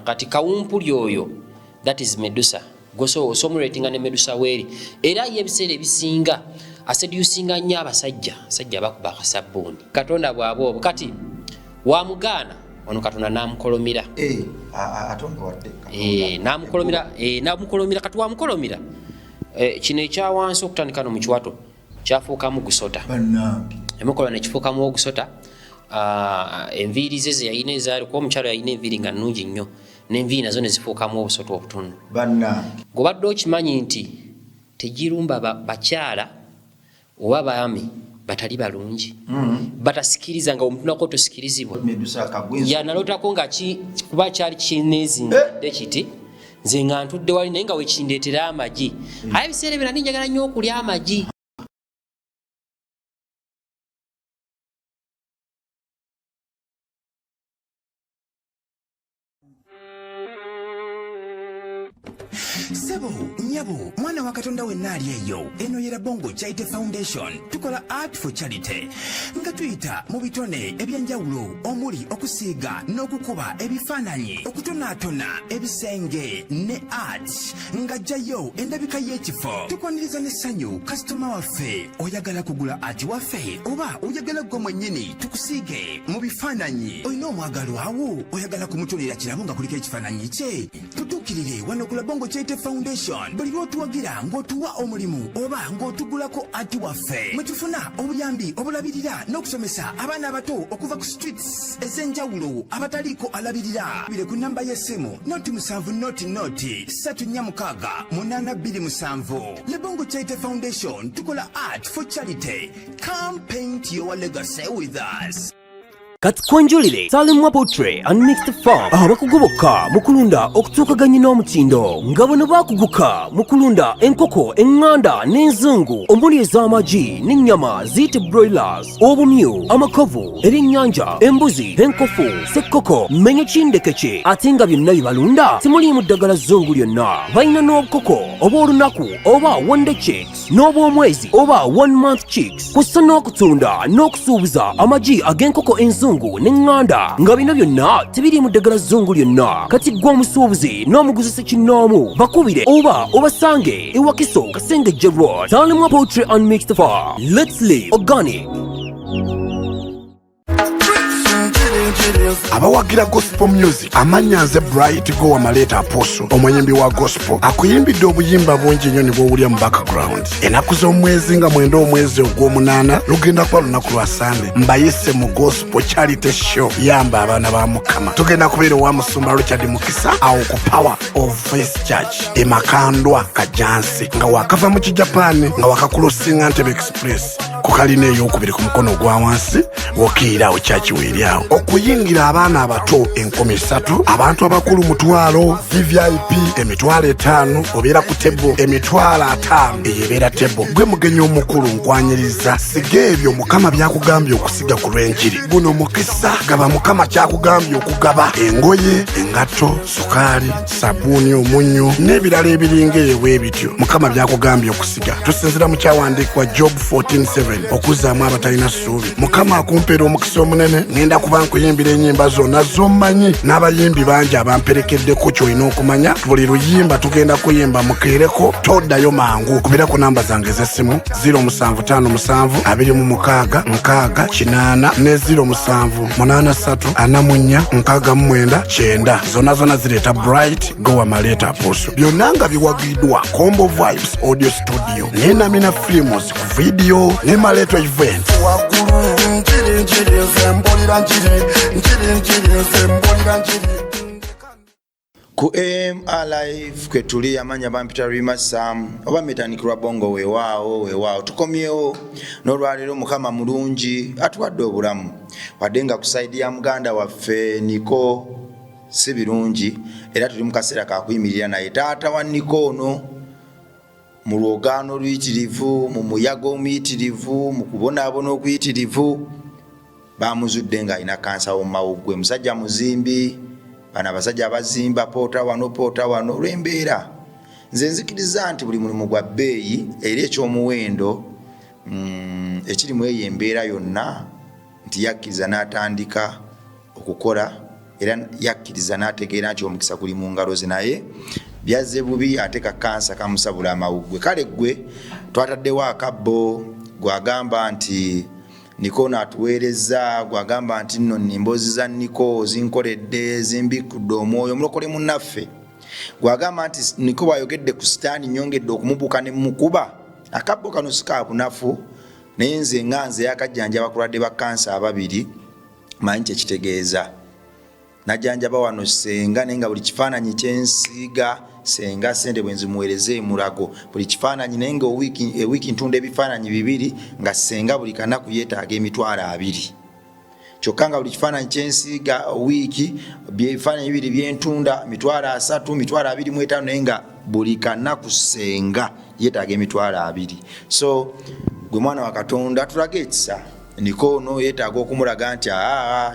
kati kawumpuli oyo that is Medusa goso somulatinga ne Medusa weri era yebiseera ebisinga aseducinga nnyo abasajja bakuba akasabbuuni katonda bw'abo kati wa mugana ono katonda namukolomira atonda wadde namukolomira kati wamukolomira kino ekyawansi okutandika no mu kiwato kyafuukamu gusota emukola nekifuukamu ogusota enviiri ze yayina ezaaliko omukyalo yayina enviiri nga nnungi nnyo n'enviiri nazo ne zifuukamu obusota obutono gobadde okimanyi nti tegirumba bakyala oba baami batali balungi batasikiriza nga omuntu nako tosikirizibwa yanalotako nga kuba kyali kineezingidde kiti nze nga ntudde wali naye nga wekindeetera amagi aye ebiseera ebyo nali njagala nnyo okulya amagi Sebo, nyabo, mwana wa Katonda wenna ali eyo. Eno yera Bongo Charity Foundation. Tukola art for charity. Nga tuyita mu bitone ebyenjawulo omuli okusiiga n'okukuba ebifaananyi, okutonaatona ebisenge ne art. Nga jjayo endabika y'ekifo. Tukwaniriza n'essanyu kasitoma waffe. Oyagala kugula art waffe oba oyagala gwe mwennyini tukusiige mu bifaananyi. Olina omwagalo awo oyagala kumutonera kirabo nga kuliko ekifaananyi kye. Tutuukirire wano ku Bongo Charity Foundation. Buli lw'otuwagira ng'otuwa omulimu oba ng'otugulako ati waffe mwe tufuna obuyambi obulabirira n'okusomesa abaana abato okuva ku streets ez'enjawulo abataliiko alabirira. Bire ku namba y'essimu noti 7 noti 346 Le Bongo Charity Foundation tukola art for charity. Come paint your legacy with us. Katkonjulire Salimwa Poultry and Mixed Farm abakugoboka mukulunda okutuukaganya n'omutindo nga bano bakuguka mukulunda enkoko enganda n'enzungu omuli ez'amagi n'ennyama ziyite broilers obumyu amakovu ebyennyanja embuzi enkofu ssekkoko mmenye kindekeke ate nga byonna bibalunda simuliimu ddagala zzungu lyonna balina n'obukoko obw'olunaku oba one day chicks n'obw'omwezi oba 1 month chicks kw'ossa n'okutunda n'okusuubuza amagi ag'enkoko enzungu n'enganda nga bino byonna tebiri mu ddagala zzungu lyonna kati gwe omusuubuzi n'omuguzi ssekinnoomu bakubire oba obasange ewakiso Kasengejje Road Salimwa Poultry and Mixed Farm. Let's live organic. Abawagira gospel music amanya nze Bright go Amaleta Apostle omuyimbi wa gospel akuyimbidde obuyimba bungi nnyo ne bw'owulya mu background. Ennaku z'omwezi nga mwenda omwezi ogw'omunaana lugenda kuba lunaku lwa Sande mbayise mu gospel charity show yamba abaana ba Mukama. Tugenda kubeera wa Musumba Richard Mukisa awo ku Power of Faith Church e Makandwa Kajansi nga wakava mu Kijapani nga wakakulosinga Ntebe Express ku kalina ey'okubiri ku mukono gwa wansi wokiirawo church weeryawo okuyingira abaana abato 3,000 abantu abakulu mutwalo VVIP emitwalo 5 obeera ku tebo emitwalo 5 eyebeera tebo gwe mugenyi omukulu nkwanyiriza siga ebyo Mukama byakugambye okusiga ku lw'enjiri guno mukisa gaba Mukama kyakugambye okugaba engoye engato sukaali sabuuni omunnyo n'ebirala ebiringa ewe bityo Mukama byakugambye okusiga tusinzira mu kyawandiikibwa Job 14:7 okuzzaamu abatalina ssuubi. Mukama akumpeera omukisa omunene ngenda kuba nkuyimbira ennyimba zonna z'omanyi n'abayimbi bangi abamperekeddeko kyolina okumanya buli luyimba tugenda kuyimba mukeereko toddayo mangu kubira ku namba zange z'essimu 075726 ne 07834449 zonna zireeta Bright go Amaleta Apostle. Byonna nga biwagiddwa Combo Vibes Audio Studio ne Namina Films ku video ne Maleto Event. Ku MRLive kwe tuli amanya bampita Rima Sam oba metanikirwa Bongo weewaawo tukomyewo n'olwaleero Mukama mulungi atuwadde obulamu wadde nga kusaidi ya muganda waffe Niko si birungi era tuli mu kaseera ka kuyimirira naye taata wa Niko ono mu lwogaano oluyitirivu mu muyaga omuyitirivu mu kubonaabona okuyitirivu bamuzudde nga alina kansa w'omumawuggwe musajja muzimbi bana abasajja abazimba poota wano olw'embeera nze nzikiriza nti buli mulimu gwa bbeeyi era ekyomuwendo ekiri mu eyo embeera yonna nti yakkiriza n'atandika okukola era yakkiriza n'ategeera nti omukisa guli mu ngalo ze, naye byazze bubi ate kansa kamusabula amawuggwe. Kale gwe twataddewo akabbo gwagamba nti Niko n'atuweereza, gwagamba nti nno emboozi za Niko zinkoledde zimbikudde omwoyo mulokole munnaffe. Gwagamba nti Niko bw'ayogedde ku sitaani nnyongedde okumubuuka ne mukuba. Akabbo kano sika bunafu, naye nze nganze yakajjanjaba abakulwadde ba kansa ababiri manyi kyekitegeeza. Najjanjaba wano senga naye nga buli kifaananyi kyensiiga senga sente bwe nzimuweereze mulago. Buli kifaananyi naye nga wiiki ntunda ebifaananyi 2 nga senga buli kanaku yeetaaga $20. Kyokka nga buli kifaananyi kyensiiga wiiki ebifaananyi 2 byentunda $300, $25 naye nga buli kanaku senga yeetaaga $20. So gwe mwana wa Katonda tulaga ekisa. Niko no yeetaaga okumulaga nti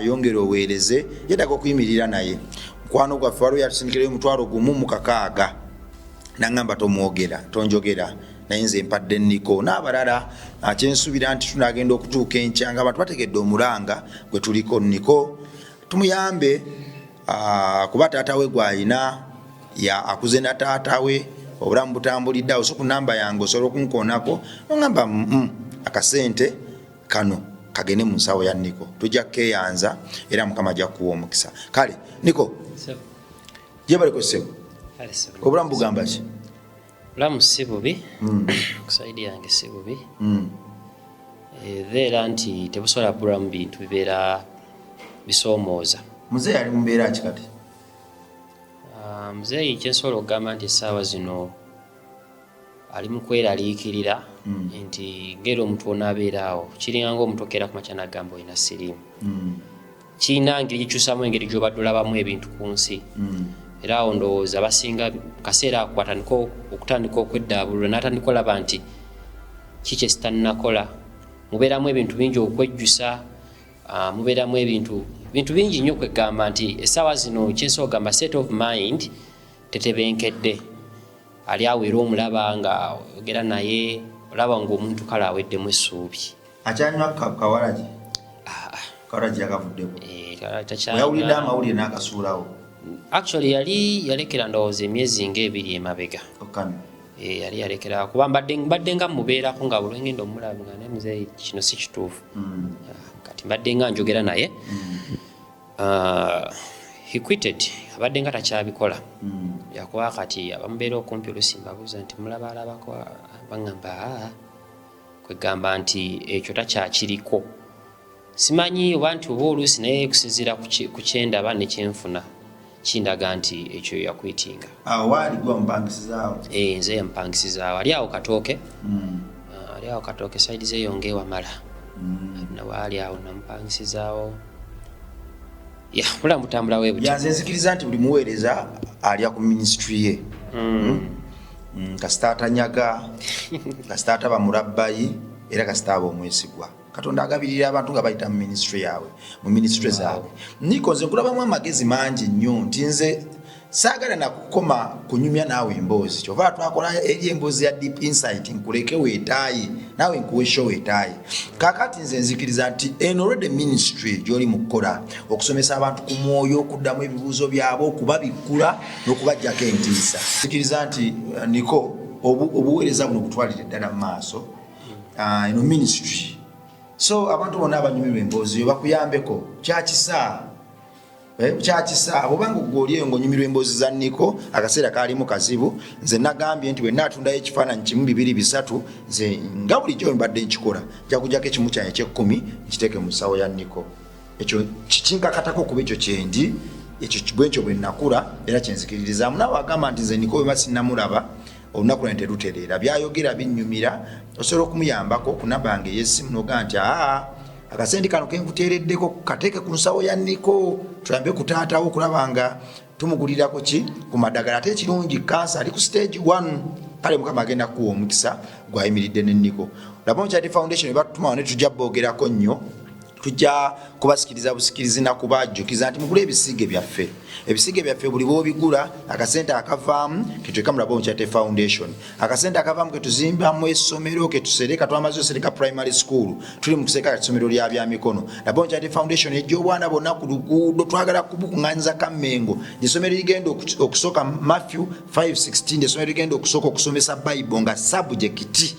yongera oweereze, yeetaaga okuyimirira naye. Mukwano gwaffe waliwo yatusindikirayo $1,600 n'angamba tomwogera tonjogera naye nze mpadde Niko n'abalala. Kyensuubira nti tunagenda okutuuka enkya nga abantu bategedde omulanga gwe tuliko. Niko tumuyambe kuba taata we gw'alina akuze na taata we, obulamu butambulidde awo. So ku namba yange osobola okunkoonako n'ongamba akasente kano kagene mu nsawo ya Niko, tujja keyanza era Mukama ajja kuwa omukisa. Kale Niko jebaleko sebo obulamu bugamba ki? Obulamu si bubi, kusaidi yange si bubi, era nti tebusobola bulamu bintu bibeera bisoomooza. Muzeeyi ali mu mbeera ki kati? Muzeeyi kyensobola okugamba nti essaawa zino ali mu kweraliikirira nti ngeri omuntu onaabeeraawo kiringanga omuntu okeera ku makya n'agamba olina siriimu. Kirina ngeri gikyusamu engeri gy'obadde olabamu ebintu ku nsi. Era awo ndowooza basinga kaseera ako okutandika okweddaabulula n'atandika olaba nti kiki ekitanninakola. Mubeeramu ebintu bingi okwejjusa, mubeeramu ebintu bingi nnyo okwegamba nti essaawa zino kyensobola okugamba state of mind tetebenkedde. Ali awo era omulaba nga oyogera naye olaba ng'omuntu kale aweddemu essuubi. Akyanywa kawalagi? Kawalagi yakavuddeko? Oyawulidde amawulire n'akasuulawo? Actually yali yalekera ndowooza emyezi ng'ebiri emabega. Yali yalekera kuba mbadde nga mubeerako nga buli ngenda omulaba nga ne muzeeyi kino si kituufu. Kati mbadde nga njogera naye. He quitted, abadde nga takyabikola. Yakuba kati abamubeera okumpi oluusi mbabuuza nti mulaba alabako, baŋŋamba kwegamba nti ekyo takyakiriko. Simanyi oba nti oba oluusi naye kusinziira ku kyendaba ne kyenfuna kindaga nti ekyo yakwitinga. Waali gwe wamupangisizaawo? Nze yamupangisizaawo. Ali awo Katooke. Ali awo Katooke saidi ze yonge wamala. Nawaali awo namupangisizaawo. Bulamu butambula bwe buti. Yanze nzikiriza nti buli muweereza alya ku ministry ye. Kasita atanyaga, kasita ataba mulabbayi, era kasita aba omwesigwa. Katonda agabirira abantu nga bayita mu ministry yaabwe, mu ministry zaabwe. Niko nze nkulabamu amagezi mangi nnyo nti nze saagala nakukoma kunyumya naawe emboozi. Kyova twakola eri emboozi ya Deep Insight nkuleke weetaayi naawe nkuwe show weetaayi. Kaakati nze nzikiriza nti already ministry gy'oli mu kukola okusomesa abantu ku mwoyo, okuddamu ebibuuzo byabwe, okubabikkula n'okubaggyako entiisa. Nzikiriza nti Niko obuweereza buno butwalire ddala mu maaso eno ministry. So abantu bonna abanyumirwa emboozi yo bakuyambeko kyakisa. Obanga gw'olieyo ng'onyumirwa emboozi za Niko akaseera kaalimu kazibu, nze nagambye nti bwe naatundayo ekifaananyi 1, 2, 3 nze nga bulijjo mbadde nkikola nja kugyako ekimu kyange eky'ekkumi nkiteeke mu nsawo ya Niko. Ekyo kinkakatako okuba ekyo kyendi, ekyo bwekyo bwe nakula era kyenzikiririzaamu. Naawe agamba nti nze Niko bwe sinnamulaba olunaku lwene terutereera, byayogera binnyumira, osobola okumuyambako okunabanga ey'essimu n'ogamba nti akasente kano kenkuteereddeko kateeke ku nsawo ya Niko, tuyambe ku taatawo okulaba nga tumugulirako ki ku maddagala. Ate ekirungi kansa ali ku stage 1, kale Mukama agenda kuwa omukisa gw'ayimiridde ne Niko. Laba mu Charity Foundation bwe batutuma ne tujja boogerako nnyo tujja kubasikiriza busikirizi na kubajjukiza nti mugule ebisige byaffe. Ebisige byaffe buli bw'obigula akasente akavaamu ketweka mu Rabongo Charity Foundation. Akasente akavaamu ketuzimbamu essomero ketusereka twamaze osereka primary school. Tuli mu kuseka essomero lya byamikono. Rabongo Charity Foundation ejja obwana bonna ku luguudo twagala kubukunganyiza Kamengo. Essomero ligenda okusoka Matthew 5:16 essomero ligenda okusoka okusomesa Bible nga subject.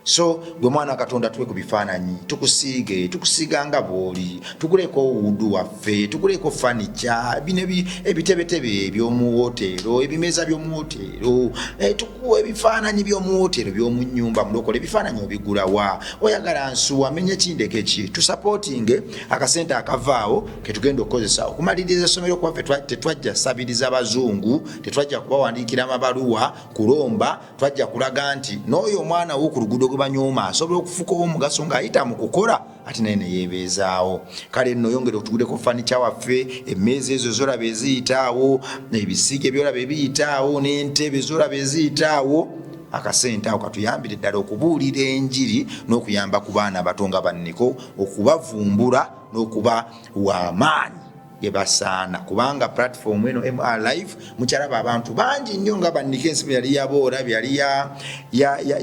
So gwe mwana Katonda tuwe ku bifaananyi tukusiige tukusiganga bwoli tukuleko wudu waffe tukuleko furniture bino ebitebetebe eby'omu hotero ebimeza by'omu hotero tukuwe ebifaananyi by'omu hotero by'omu nnyumba mulokole ebifaananyi obigula wa oyagala nsuwa menye kindeke ki tusupportinge akasente akavaawo ketugenda okukozesa okumaliriza essomero kwaffe tetwajja sabiriza abazungu tetwajja kubawandiikira amabaluwa kulomba twajja kulaga nti n'oyo omwana wo ku luguudo banyoma asobola okufuka omugaso ng'ayita mu kukola ate naye ne yeebeezaawo. Kale nno yongera otuguleko furniture waffe emmeeza ezo zolaba eziyitaawo ebisige byolaba ebiyitaawo n'entebe zolaba eziyitaawo. Akasente ako katuyambire ddala okubuulira enjiri n'okuyamba ku baana abato nga banniko okubavumbula n'okuba w'amaanyi yebasaana kubanga platform eno MR Live mukyalaba abantu bangi nnyo nga banniko ensi bwe yali yaboora bwe yali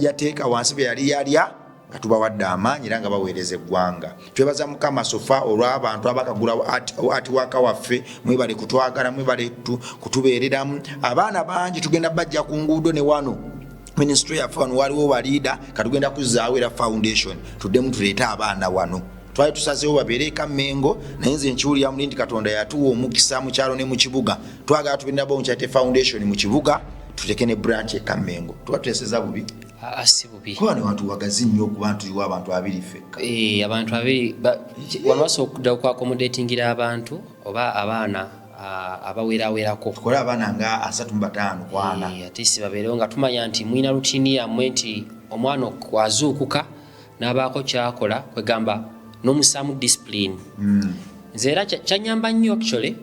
yateeka wansi bwe yali yalya nga tubawadde amaanyi era nga baweereza eggwanga. Twebaza Mukama Sofa olw'abantu abakagula atiwaka waffe mwebale kutwagala mwebale kutubeereramu. Abaana bangi tugenda bajja ku nguudo ne wano ministry yaffe wano waliwo baliida katugenda kuzzaawo era foundation tuddemu tuleete abaana wano. Twali tusazeewo babeere Kamengo naye nze nkiwulira muli nti Katonda yatuwa omukisa mu kyalo ne mu kibuga twagala tubeere Rabongo Charity Foundation mu kibuga tuteke ne branch e Kamengo tuba tuteeseza bubi asi bubi kuba ne bantu wagazi nnyo ku bantu liwa abantu abiri fekka abantu abiri wanabaso okudda ku accommodatingira abantu oba abaana abaweeraweerako tukola abaana nga 35 kwana ate si babeerewo nga tumanya nti mwina rutini yammwe nti omwana okwazuukuka n'abaako kyakola kwegamba n'omusaamu discipline. Nze era kyanyamba nnyo actually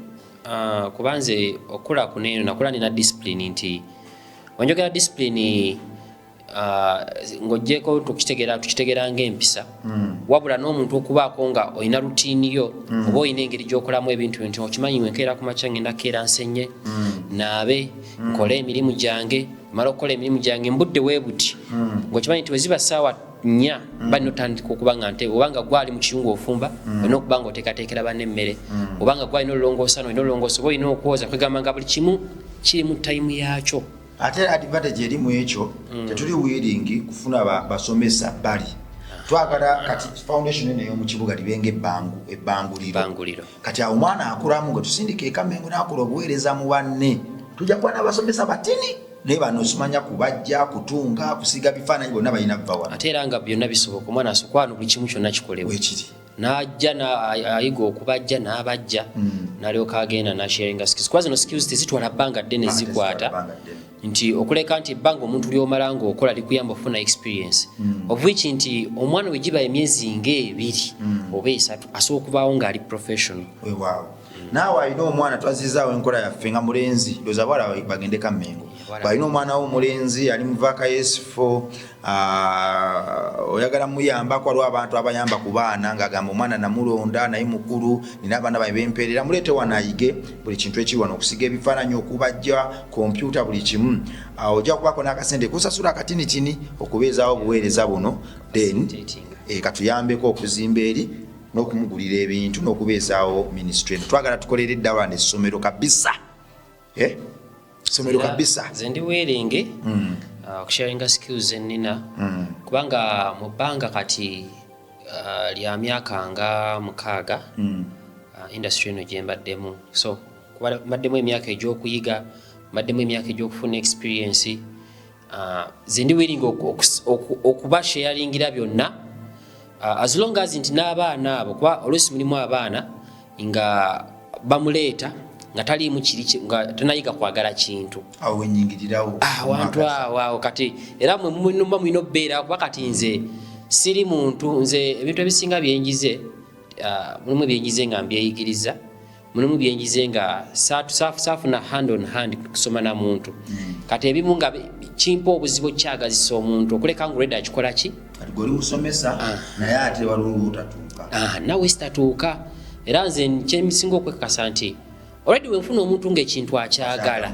kuba nze okula kuneeno nakula nina discipline nti wanjogera discipline ng'oggyeko tukitegeera ng'empisa wabula n'omuntu okubaako nga olina rutiini yo oba olina engeri gy'okolamu ebintu nti okimanyi nkeera ku makya ngenda keera nsenye naabe nkole emirimu gyange mala okukola emirimu gyange mbudde weebuti ng'okimanyi nti weziba ssaawa 4 bali notandika okuba nga nte obanga gwali mu kiyungu ofumba olina okuba nga oteekateekera banne emmere obanga gwalina olulongoosa olina olulongoosa oba olina okwoza kwegamba nga buli kimu kiri mu tayimu yaakyo. Ate advantage eri mu ekyo tetuli willing kufuna basomesa bali twagala kati foundation eno ey'omu kibuga libenga ebbanguliro kati awo omwana akulamu nga tusindika Kamengo n'akola obuweereza mu banne tujja kuba n'abasomesa batini naye bano simanya kubajja kutunga kusiga bifaananyi bonna balina bva wano ate era nga byonna bisoboka omwana asokwana buli kimu kyonna kikolewo wekiri n'ajja ayiga okubajja n'abajja n'alyoka agenda n'asharinga skills kuba zino skills tezitwala bbanga ddene zikwata nti okuleka nti ebbanga omuntu lyomala ng'okola likuyamba ofuna experience of which nti omwana we giba emyezi ng'ebiri oba 3 asobola okubaawo ng'ali professional. Wow. Naawe alina omwana twazizaawo enkola yaffe nga mulenzi ndooza bwala bagende Kamengo bwalina omwana wo mulenzi ali mu vaaka yesifo oyagala muyambako waliwo abantu abayamba ku baana ng'agamba omwana namulonda naye mukulu nina abaana baye bempeerera muleete wano ayige buli kintu ekiri wano okusiga ebifaananyi okubajja kompyuta buli kimu ojja kubaako n'akasente kusasula akatinitini okubeezaawo obuweereza buno then katuyambeko okuzimba eri n'okumugulira ebintu n'okubeezaawo ministry twagala tukolere eddala n'essomero kabisa essomero kabisa nze ndi weeringe okusharinga skills ennina kubanga mu bbanga kati lya myaka nga 6 industry eno gye mbaddemu so kuba mbaddemu emyaka egy'okuyiga mbaddemu emyaka egy'okufuna experience nze ndi weeringe okuba sharingira byonna as long as nti n'abaana abo kuba oluusi mulimu abaana nga bamuleeta nga taliimu kiri nga tanayiga kwagala kintu awo wenyingirirawo awantu awo kati era mwe mulina obbeera kuba kati nze siri muntu nze ebintu ebisinga byenjize mulimu byenjize nga mbyeyigiriza mulimu byenjize nga saafuna hand on hand kusoma na muntu kati ebimu nga kimpa obuzibu kyagazisa omuntu okuleka ngu reda akikola ki goli musomesa naye ate waliwo otatu sitatuuka nawe sitatuuka era nze kyemisinga okwekakasa nti already wenfuna omuntu ng'ekintu akyagala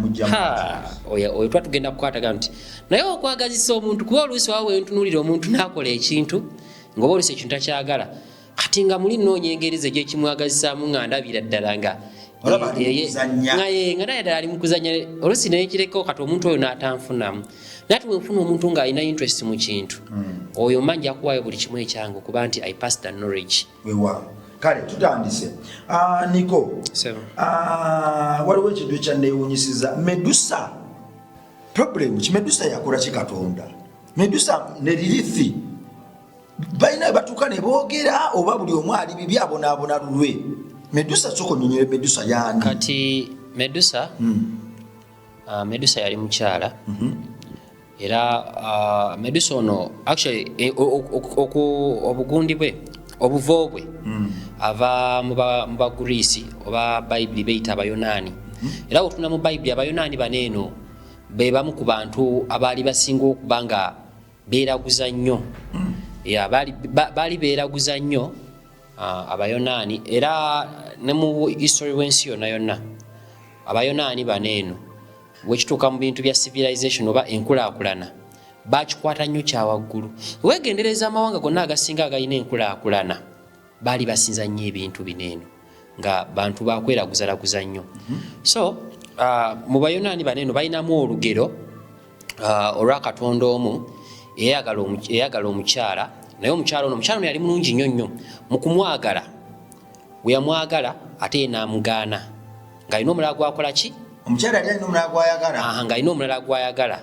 oyo tuba tugenda kukwataga nti naye okwagazisa omuntu kuba oluusi wawe wentunuulira omuntu n'akola ekintu ng'oba oluusi ekintu akyagala kati nga muli nnoonya engeri ze gyekimwagazisaamu nga ndabira ddala nga naye ddala ali mu kuzannya oluusi naye kireko kati omuntu oyo n'atanfunamu naye wenfuna omuntu ng'alina interest mu kintu oyo mma nja kuwaayo buli kimu ekyange okuba nti I pass the knowledge. Kale tutandise Niko waliwo ekintu ekyanneewuunyisiza Medusa problem Medusa yakola ki Katonda Medusa ne Lilith balina batuuka ne boogera oba buli omu ali bibi abonaabona lulwe Medusa soko nnyonyole Medusa yaani kati Medusa Medusa yali mukyala era Medusa ono actually obugundi bwe obuvo bwe ava mu Bagreece oba Bayibuli beyita Abayonaani era otuna mu Bayibuli Abayonaani baneeno be bamu ku bantu abaali basinga okuba nga beeraguza nnyo baali beeraguza nnyo Abayonaani era ne mu history w'ensi yonna yonna Abayonaani baneeno bwekituuka mu bintu bya civilization oba enkulaakulana bakikwata nnyo kyawaggulu weegendereza amawanga gonna agasinga agalina enkulaakulana baali basinza nnyo ebintu bineeno nga bantu bakweraguzalaguza nnyo so mu Bayonaani baneeno balinamu olugero olwa Katonda omu eyagala omukyala naye omukyala ono yali mulungi nnyo nnyo mu kumwagala we yamwagala ate n'amugaana ng'alina omulala gwakola ki omukyala yali alina omulala gwayagala ng'alina omulala gwayagala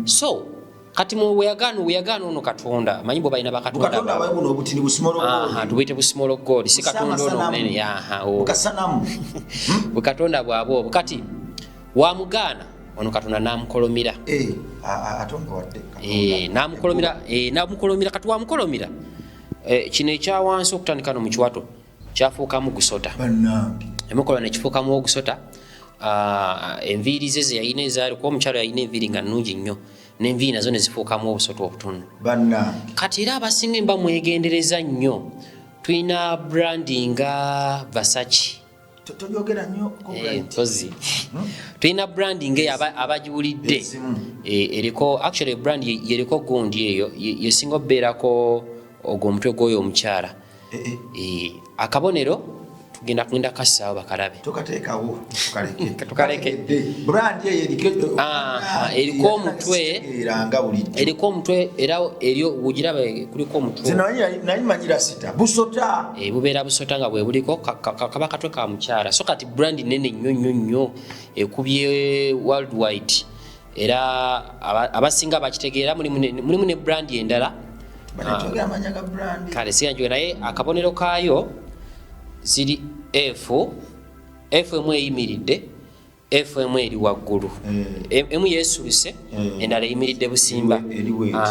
so kati mu weyagaana ono Katonda manyi bwe balina bakatonda tubuyite busimolo god si Katonda ono munene bwe Katonda bw'aba obwo kati wamugaana ono Katonda n'amukolomera n'amukolomera kati wamukolomera kino ekyawansi okutandika no mu kiwato kyafuukamu gusota emukola nekifuukamu ogusota enviiri ze yalina ezaaliko omukyalo yalina enviiri nga nnungi nnyo n'enviiri nazo ne zifuukamu obusota obutono kati era abasinga mba mwegendereza nnyo tulina brandi nga Versace tulina brandi nga abagiwulidde eriko actually brandi yeriko gundi eyo yesinga obeerako ogwo omutwe gw'oyo omukyala akabonero tugenda kugenda kassaawo bakalabe tukaleke brand eriko omutwe era eryo wugirabe kuliko omutwe nayimanyira sita busota bubeera busota nga bwe buliko kaba katwe ka mukyala so kati brand nene nnyo nnyo nnyo ekubye worldwide era abasinga bakitegeera mulimu ne brand endala kale siyanjwe naye akabonero kaayo ziri F emu eyimiridde F emu eri waggulu emu yeesulise endala eyimiridde busimba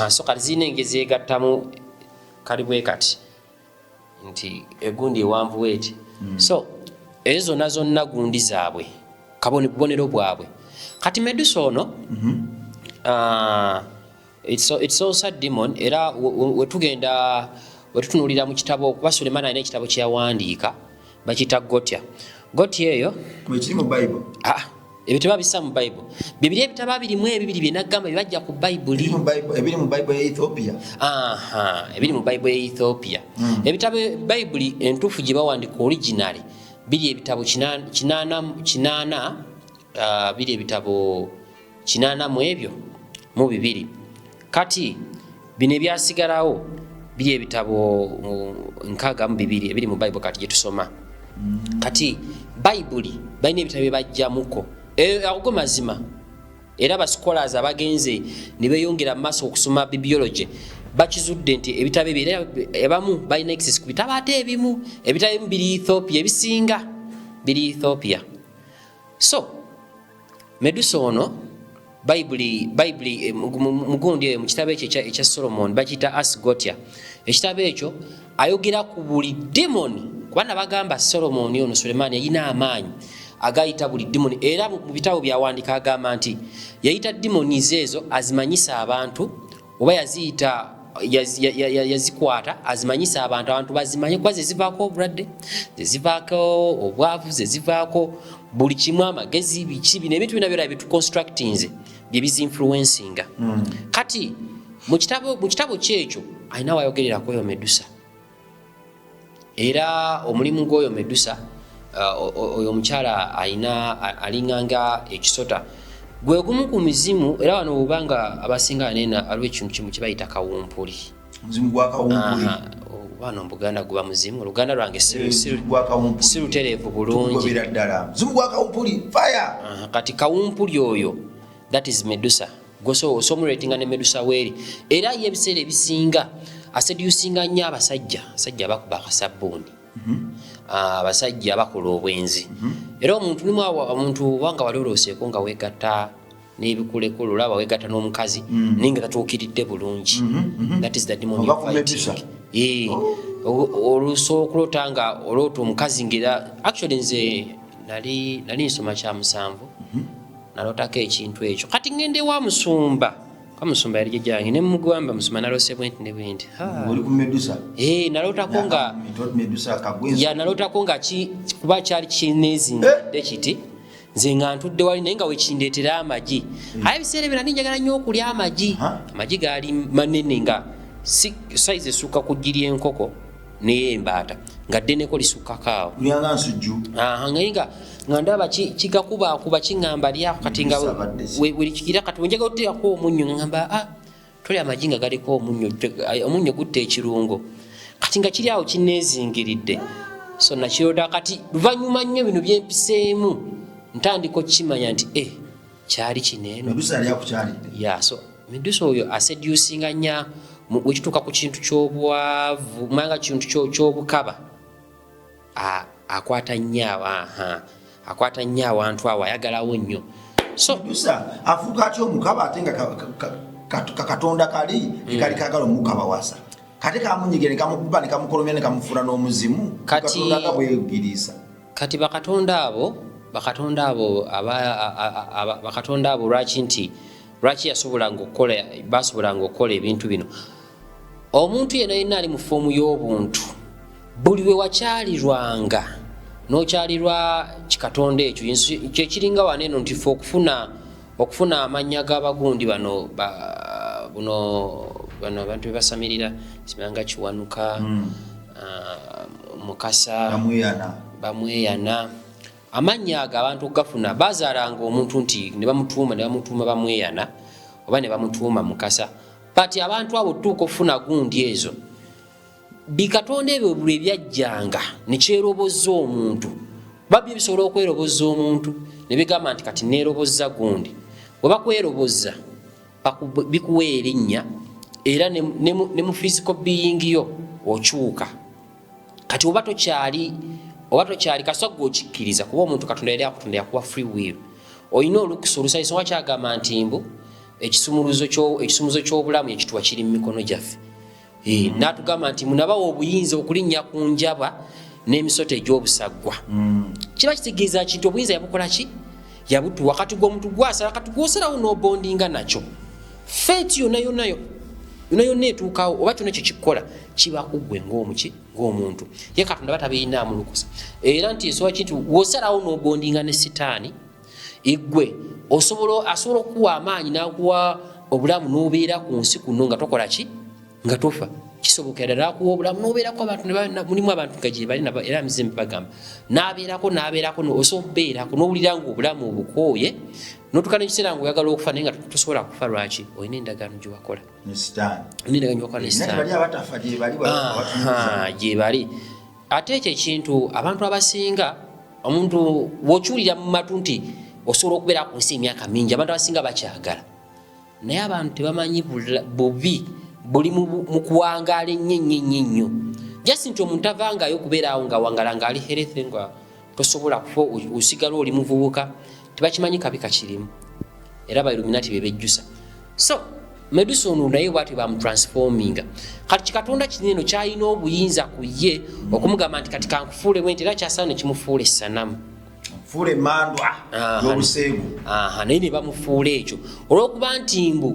so kati zirina engezi egattamu kali bwe kati nti egundi ewanvu weeti so ezo zonna gundi zaabwe bubonero bwabwe kati Medusa ono it's also a demon era wetugenda wetutunulira mu kitabo okuba Sulemaani alina ekitabo kyeyawandiika bakiyita Gotya eyo ekiri mu Bible ebyo tebabissa mu Bible Bibiliya ebitabo birimu ebibiri byenagamba bibajja ku Bayibuli ebiri mu Bible ya Ethiopia ebiri mu Bible ya Ethiopia ebitabo Bayibuli entuufu gye bawandiika original biri ebitabo 8 biri ebitabo 8 mu ebyo mu bibiri kati bino ebyasigalawo biri ebitabo 62 ebiri mu Bible kati gyetusoma kati Bayibuli balina ebitabo bajjamuko ago mazima era basikolaza abagenze ne beeyongera mu maaso okusoma bibliology bakizudde nti ebitabo ebamu balina access ku bitabo ate ebitabo ebimu biri Ethiopia ebisinga biri Ethiopia so Medusa ono Bayibuli mugundi mu kitabo ekyo ekya Solomon bakiyita Gotya ekitabo ekyo ayogera ku buli demoni kubanga bagamba Solomon ono Sulemaani yalina amaanyi agayita buli demoni era mu bitabo byawandiika agamba nti yayita demoni ezo azimanyisa abantu oba yaziyita yazikwata azimanyisa abantu bazimanye kwa zivaako obulwadde zivaako obwavu zivaako buli kimu amagezi biki bino ebintu bina byera bituconstructinze byebizinfluencinga kati mu kitabo kyekyo alina wayogererako oyo Medusa era omulimu gw'oyo Medusa oyo omukyala alinganga ekisota gwe gumu ku mizimu era wano bubanga abasinga anena aliwo ekintu kimu kibayita kawumpuli muzimu gwa kawumpuli wano Buganda guba muzimu Oluganda lwange sirutereevu bulungi muzimu gwa kawumpuli fire kati kawumpuli oyo that is Medusa gosomulatinga ne Medusa weeri era yebiseera ebisinga aseduusinga nnyo abasajja bakuba akasabbuuni abasajja bakola obwenzi era omuntu wanga wali olooseeko nga weegatta n'ebikulekulu olaba weegatta n'omukazi ninga tatuukiridde bulungi that is the demon you're fighting olusobola okulota nga oloota omukazi ngera actually nze nali nsoma kya 7 nalootako ekintu ekyo kati ngende wa musumba kamusumba yali jjange ne mugamba musumba nalose bwenti ne bwenti oli ku Medusa nalootako nga Medusa kagwenzi nalootako nga kuba kyali kineezingidde kiti nze nga ntudde wali naye nga wekindeetera amagi aye ebiseera ebyo nali njagala nnyo okulya amagi gaali manene nga size esukka ku ggi ly'enkoko n'ey'embaata nga ddeneko lisukkako awo ulyanga nsujju ngaye nga ndaba kigakubakuba kiŋŋamba lyako kati nga welikikira kati wenjaga oteako omunnyo ŋŋamba tolya amagi nga galiko omunnyo gutta ekirungo kati nga kiri awo kineezingiridde so nakirota kati luvannyuma nnyo bino byempiseemu ntandika okukimanya nti kyali kineeno so Medusa oyo aseduusinga nnyo wekituuka ku kintu ky'obwavu manga kintu ky'obukaba akwata nnyo awantu awo ayagalawo nnyo so Medusa afuuka atya omukaba ate nga katonda kali kali kagala omukaba wasa kati kamunyigire kamukuba ne kamukolomya ne kamufuula n'omuzimu katonda nga bweyigiriisa kati bakatonda abo lwaki basobolanga okukola ebintu bino omuntu yenna ali mu foomu y'obuntu buli we wakyalirwanga n'okyalirwa kikatonda ekyo kyekiringa waneeno nti fe okufuna amannya g'abagundi bano abantu bebasamirira simanga Kiwanuka Mukasa Bamweyana amannya ago abantu okugafuna bazaalanga omuntu nti ne bamutuuma Bamweyana oba ne bamutuuma Mukasa but abantu abo tuuka okufuna gundi ezo bikatonda ebyo buli ebyajjanga ne kyerobozza omuntu babyo bisobola okwerobozza omuntu ne bigamba nti kati neerobozza gundi bwe bakwerobozza bikuwa erinnya era ne mu physical being yo okyuka kati oba tokyali kasogga okikkiriza kuba omuntu katonda yali akutonda yakuwa free will olina olukusa olusayisa wakyagamba nti mbu ekisumuluzo ky'obulamu ekituwa kiri mu mikono gyaffe n'atugamba nti munabawo obuyinza okulinnya ku njaba n'emisoto egy'obusaggwa kiba kitegeeza kintu obuyinza yabukola ki yabutuwa kati gw'omuntu gwasala kati gwosalawo n'obondinga nakyo feeti yonna etuukawo oba kyonna kyekikola kiba kuggwe ng'omuntu ye katonda batabirinaamu lukusa era nti esobola kintu wosalawo n'obondinga ne sitaani igwe asobola okuwa amaanyi n'akuwa obulamu n'obeera ku nsi kuno nga tokola ki nga tofa kisoboka ddala akuwa obulamu n'obeerako abantu mulimu abantu nga gye bali era mizembe bagamba n'abeerako osobola okubeerako n'owulira nga obulamu obukooye n'otuuka n'ekiseera nga oyagala okufa naye nga tosobola kufa lwaki olina endagaano gye wakola gye bali ate ekyo ekintu abantu abasinga omuntu bw'okiwulira mu matu nti osobola okubeera ku nsi emyaka mingi abantu abasinga bakyagala naye abantu tebamanyi bubi buli mu kuwangaala ennyo just nti omuntu avangayo okubeerawo nga wangala nga ali healthy nga tosobola kufa osigala oli muvubuka tebakimanyi kabi kakirimu era Illuminati bebejjusa so Medusa ono naye bwati bamutransforminga kati kikatonda kineno kyalina obuyinza ku ye okumugamba nti kati kankufuule bwenti era kyasaana ne kimufuula essanamu fule mandwa y'obuseegu naye ne bamufuula ekyo olw'okuba nti mbu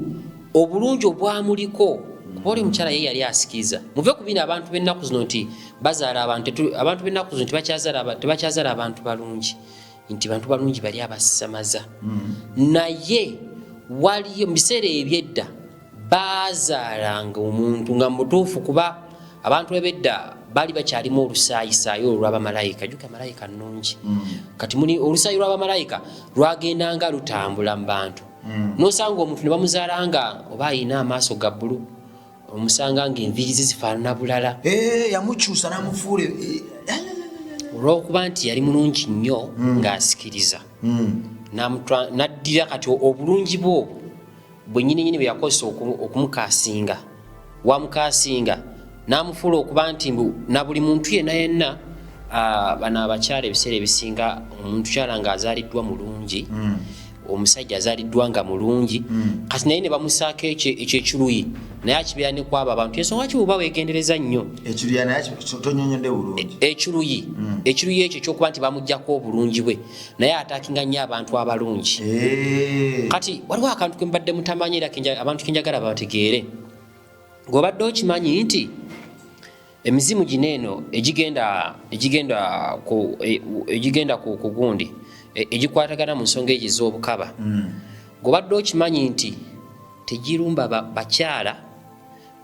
obulungi obwamuliko kuba oli omukyala ye yali asikiriza muve ku bino abantu b'ennaku zino nti bazaala abantu b'ennaku zino tebakyazaala abantu balungi nti bantu balungi bali abasamaza naye waliyo mu biseera ebyedda bazaalanga omuntu nga mutuufu kuba abantu ebedda bali bakyalimu olusaayisaayi olw'abamalayika juka malayika nnungi kati muli olusaayi lw'abamalayika lwagendanga lutambula mu bantu nosanga omuntu ne bamuzaalanga oba ayina amaaso ga bbulu omusanga ng'enviiri ze zifaanana bulala yamukyusa n'amufuula olw'okuba nti yali mulungi nnyo ng'asikiriza n'addira kati obulungi bwe obwo bwe nnyininyini bwe yakozesa okumukasinga wamukasinga n'amufuula okuba nti na buli muntu yenna bano abakyala ebiseera ebisinga omuntu kyala ng'azaaliddwa mulungi omusajja azaaliddwa nga mulungi kati naye ne bamusaako ekyekiruyi naye akibeera ne kwaba abantu ensonga ki bw'oba weegendereza nnyo ekiruyi ekyo ekyokuba nti bamuggyako obulungi bwe naye ataakinga nnyo abantu abalungi kati waliwo akantu ke mbadde mutamanyi era abantu kenjagala babategeere ng'obadde okimanyi nti emizimu gineeno egigenda ku gundi egikwatagana mu nsonga ezo ez'obukaba ng'obadde okimanyi nti tegirumba bakyala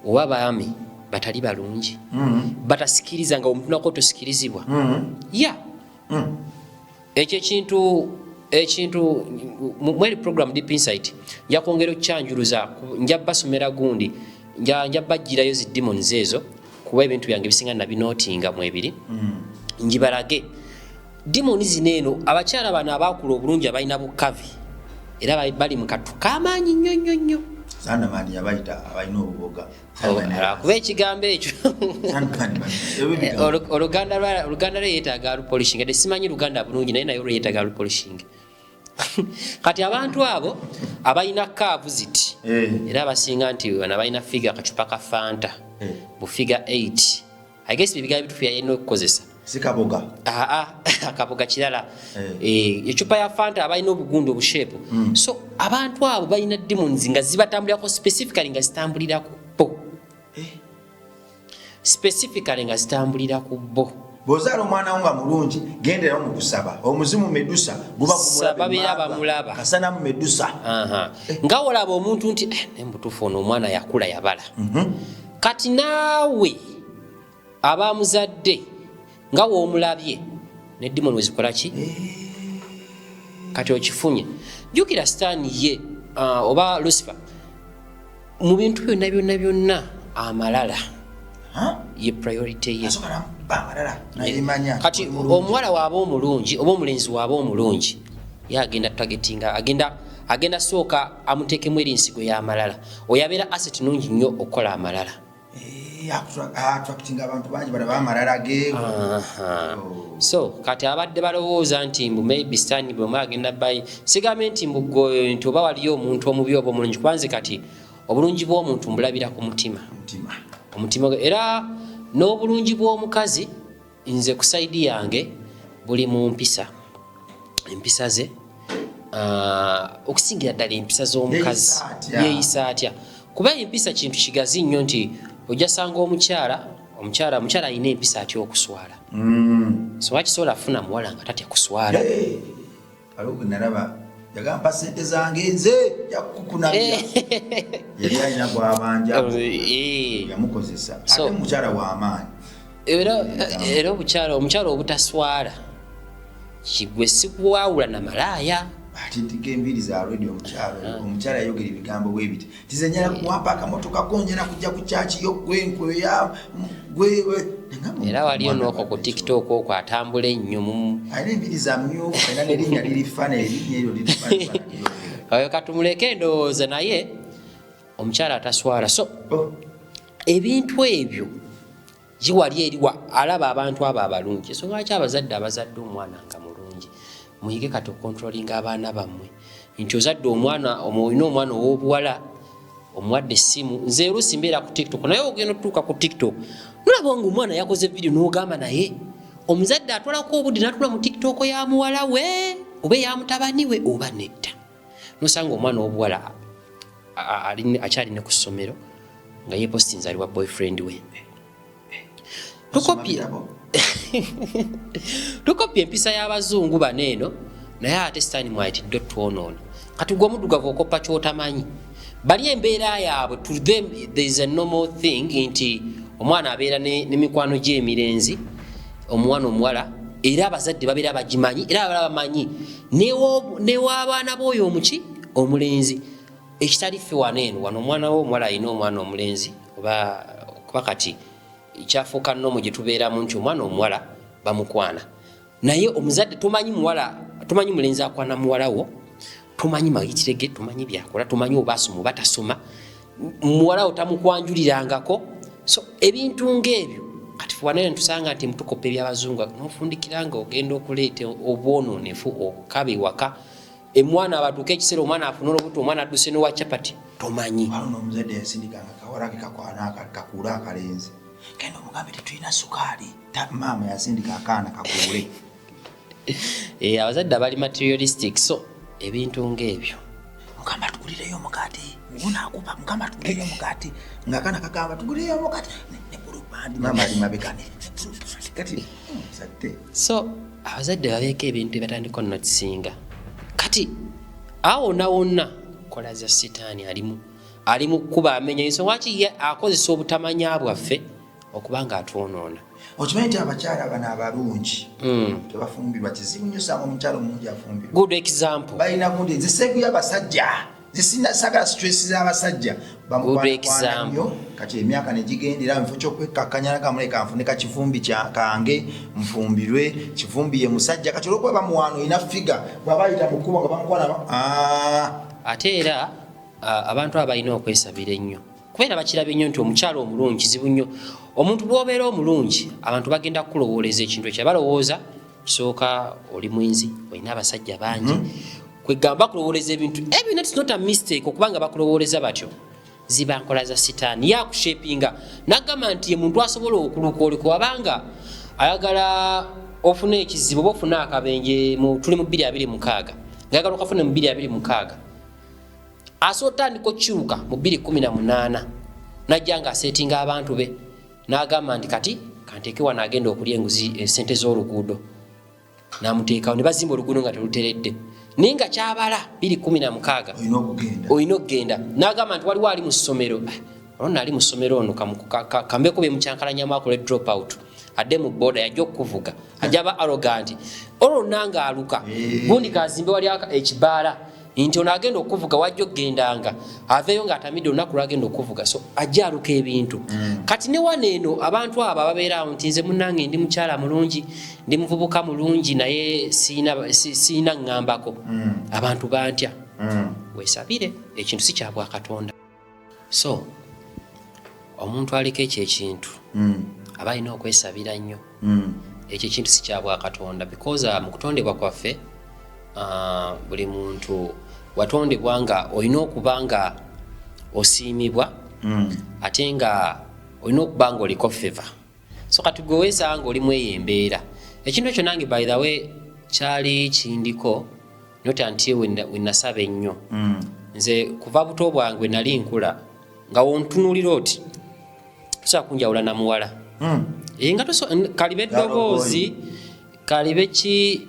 oba baami batali balungi batasikiriza nga omuntu nako tosikirizibwa ekyo ekintu mweri program Deep Insight nja kwongera okukyanjuluza nja basomera gundi nja bajjirayo zi demons ezo kuba ebintu byange bisinga nabinootinga mu ebiri njibalage demons zineeno abakyala bano abaakula obulungi abalina bukavi era bali mu katu k'amaanyi nnyo Sandamani yabayita abalina obuboga kuba ekigambo ekyo oluganda lwe yeetaaga lupolishing ate simanyi luganda bulungi naye naye lwe yeetaaga lupolishing kati abantu abo abalina kaavu ziti era abasinga nti bano balina figa akacupa ka fanta bufiga 8 I guess bibigambo bitufu yalina okukozesa sikaboga akaboga kirala ecupa ya fanta abalina obugundu obusheepu so abantu abo balina demons nga zibatambulirako specifically nga zitambulira ku bo bw'ozaala omwana wo nga mulungi genderawo mu kusaba omuzimu medusa guba babeera bamulaba kasana mu medusa nga olaba omuntu nti naye mutuufu ono omwana yakula yabala kati naawe abamuzadde nga woomulabye ne demon wezikola ki kati okifunye jjukira sitaani ye oba Lucifer mu bintu byonna amalala ye priority ye kati omuwala waaba omulungi oba omulenzi waaba omulungi ye agenda targetinga agenda sooka amuteekemu erinsigo y'amalala oyo abeera asset nungi nnyo okukola amalala so kati abadde balowooza nti mbu maybe sitaani bwe agenda bayi sigambe nti nti oba waliyo omuntu omubi oba omulungi kwanze kati obulungi bw'omuntu mbulabira ku mutima era n'obulungi bw'omukazi nze ku saidi yange buli mu empisa ze okusingira ddala empisa z'omukazi yeeyisa atya kuba empisa kintu kigazi nnyo nti ojja sanga omukyala alina empisa atya okuswala so wakisobola afuna muwala nga tatya kuswala yagamba sente zange nze yakukunabya yali alina gwabanja yamukozesa ate mukyala w'amaanyi era omukyala obutaswala kigwe sikuwawula na malaaya ati ntika embiri za radio omukyala yayogera ebigambo bwe biti tizenyala kuwapa akamotoka konjera kujja ku kyaki yo gwenkweya gwewe era waliyo n'oko ku TikTok okwo atambula ennyo alina embiri za mmyufu era n'erinnya lirifana erinnya eryo lirifana oyo katumuleke endowooza naye omukyala ataswala so ebintu ebyo giwali eriwa alaba abantu abo abalungi ensonga lwaki abazadde omwana nga mulungi muyige kati okontrolinga abaana bammwe nti ozadde olina omwana ow'obuwala omuwadde essimu nze oluusi mbeera ku TikTok naye ogenda otutuuka ku TikTok nolaba nga omwana yakoze vidiyo n'ogamba naye omuzadde atwalako obudde n'atula mu TikTok ya muwala we oba eya mutabani we oba nedda nosanga omwana w'obuwala akyalina ku ssomero nga ye postinze ali wa boyfriend we tukopye empisa y'abazungu baneeno naye ate sitaani mwayitiddwe twonoona kati gwe omuddugavu okoppa ky'otamanyi bali embeera yaabwe to them there is a normal thing nti omwana abeera n'emikwano gy'emirenzi omwana omuwala era abazadde babeera bagimanyi era abala bamanyi newaabaana b'oyo omuki omulenzi ekitali ffe waneeno wano omwana wo omuwala alina omwana omulenzi oba kuba kati ekyafuuka nnomu gye tubeeramu nti omwana omuwala bamukwana naye omuzadde tomanyi mulenzi akwana muwala wo tumanyi mayitire ge tumanyi byakola tumanyi oba asoma oba tasoma muwala wo tamukwanjulirangako so ebintu ng'ebyo kati fuwanene tusanga nti mutukopa ebyabazungu nofundikiranga ogenda okuleeta obwononefu okukaba ewaka emwana abadduka ekiseera omwana afuna olubuto omwana adduse n'owa capati tomanyi omuzadde yasindikanga kawalake kakwana kakuule akalenzi kenda omugambe tetulina sukaali maama yasindika akaana kakuule abazadde abali materialistic so ebintu ng'ebyo mukama tugulireyo omugaati unakupa mukama tugulireyo omugaati ng'akaana kagamba tugulireyo omugaati ne bulubandi maama ali mabegane kati sadde so abazadde babeeko ebintu ebatandika onnokisinga kati awona wonna kola za sitaani alimu kuba amenya ensonga lwaki ye akozesa obutamanya bwaffe okubanga atwonoona okimanyi nti abakyala bano abalungi tebafumbirwa kizibu nnyo sanga omukyala omungi afumbirwa good example balina kundi nze seegu y'abasajja zisagala stress z'abasajja bamukwana nnyo kati emyaka negigendera mufo kyokwekkakkanya nakamuleka nfune kakivumbi kange nfumbirwe kivumbi ye musajja kati olwokuba bamuwaana olina figa bw'aba ayita mu kkubo nga bamukwana ate era abantu abalina okwesabira ennyo kubeera bakirabye nnyo nti omukyala omulungi kizibu nnyo omuntu bw'obeera omulungi abantu bagenda kukulowooleza ekintu ekyo balowooza kisooka oli mwenzi olina abasajja bangi kwegamba bakulowooleza ebintu ebyo it's not a mistake okubanga bakulowooleza batyo ziba nkola za sitaani yakushepinga nagamba nti ye muntu asobola okuluka wabanga ayagala ofuna ekizibu oba ofuna akabenje tuli mu 2026 ngayagala okafune mu 2026 asotandika okukiruka mu 2018 najja nga asetinga abantu be n'agamba nti kati kanteeke wano agenda okulya enguzi sente z'oluguudo n'amuteekawo ne bazimba oluguudo nga teruteredde naye nga kyabala 2016 olina okugenda n'agamba nti waliwo ali mu ssomero olwo ali mu ssomero ono kambeeko be mukyankalanyamu akola drop out adde mu boda yajja okukuvuga ajja aba arrogant olwo nanga aluka gundi kazimbe wali ekibaala nti ono agenda okuvuga wajja okugendanga aveeyo ng'atamidde olunaku lwagenda okuvuga so ajja aluka ebintu kati ne wano eno abantu abo ababeerawo nti nze munnange ndi mukyala mulungi ndi muvubuka mulungi naye siina ngambako abantu bantya weesabire ekintu si kyabwa katonda so omuntu aliko ekyo ekintu aba alina okwesabira nnyo ekyo ekintu si kyabwa katonda because mu kutondebwa kwaffe buli muntu watondebwa nga olina okuba nga osiimibwa ate nga olina okuba nga oliko favor so kati gwe weesanga olimu eyo embeera ekintu ekyo nange by the way kyali kindiko not until wenasaba ennyo nze kuva buto bwange nali nkula nga wontunuulira oti tosobola kunjawula na muwala nga kalibe eddoboozi kalibe ki